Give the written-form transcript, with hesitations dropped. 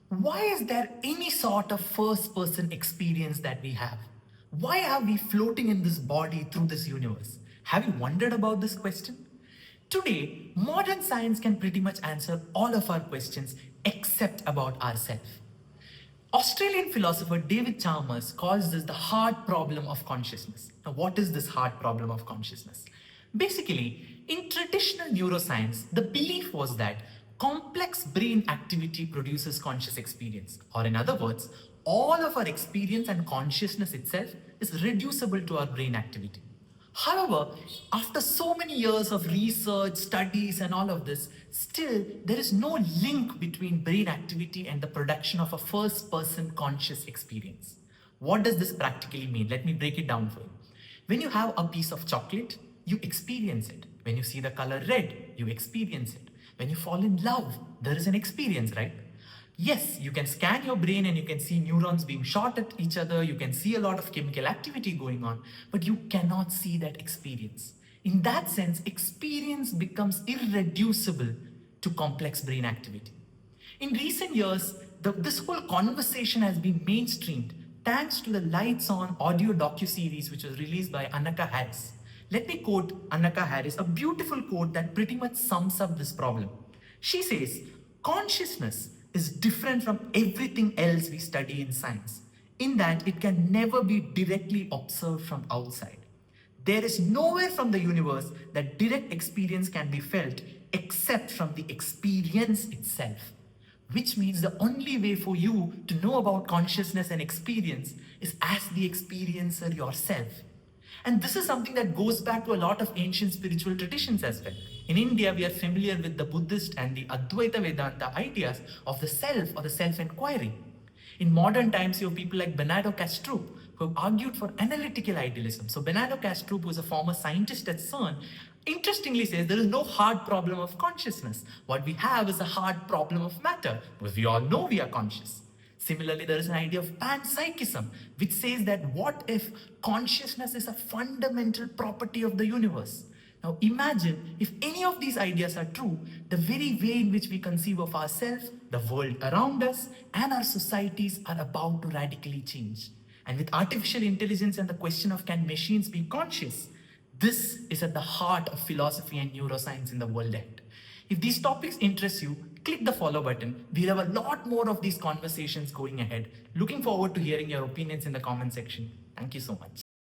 Why is there any sort of first person experience that we have? Why are we floating in this body through this universe? Have you wondered about this question? Today, modern science can pretty much answer all of our questions except about ourselves. Australian philosopher David Chalmers calls this the hard problem of consciousness. Now, what is this hard problem of consciousness? Basically, in traditional neuroscience, the belief was that complex brain activity produces conscious experience. Or, in other words, all of our experience and consciousness itself is reducible to our brain activity. However, after so many years of research, studies, and all of this, still there is no link between brain activity and the production of a first person conscious experience. What does this practically mean? Let me break it down for you. When you have a piece of chocolate, you experience it. When you see the color red, you experience it. When you fall in love, there is an experience, right? Yes, you can scan your brain and you can see neurons being shot at each other, you can see a lot of chemical activity going on, but you cannot see that experience. In that sense, experience becomes irreducible to complex brain activity. In recent years, this whole conversation has been mainstreamed thanks to the Lights On audio docu-series which was released by Anaka Harris. Let me quote Anaka Harris, a beautiful quote that pretty much sums up this problem. She says, consciousness is different from everything else we study in science, in that it can never be directly observed from outside. There is nowhere from the universe that direct experience can be felt except from the experience itself. Which means the only way for you to know about consciousness and experience is as the experiencer yourself. And this is something that goes back to a lot of ancient spiritual traditions as well. In India, we are familiar with the Buddhist and the Advaita Vedanta ideas of the self or the self-inquiry. In modern times, you have people like Bernardo Kastrup who have argued for analytical idealism. So Bernardo Kastrup, who is a former scientist at CERN, interestingly says there is no hard problem of consciousness. What we have is a hard problem of matter, because we all know we are conscious. Similarly, there is an idea of panpsychism, which says that what if consciousness is a fundamental property of the universe? Now imagine if any of these ideas are true, the very way in which we conceive of ourselves, the world around us, and our societies are about to radically change. And with artificial intelligence and the question of can machines be conscious, this is at the heart of philosophy and neuroscience in the world ahead. If these topics interest you, click the follow button. We'll have a lot more of these conversations going ahead. Looking forward to hearing your opinions in the comment section. Thank you so much.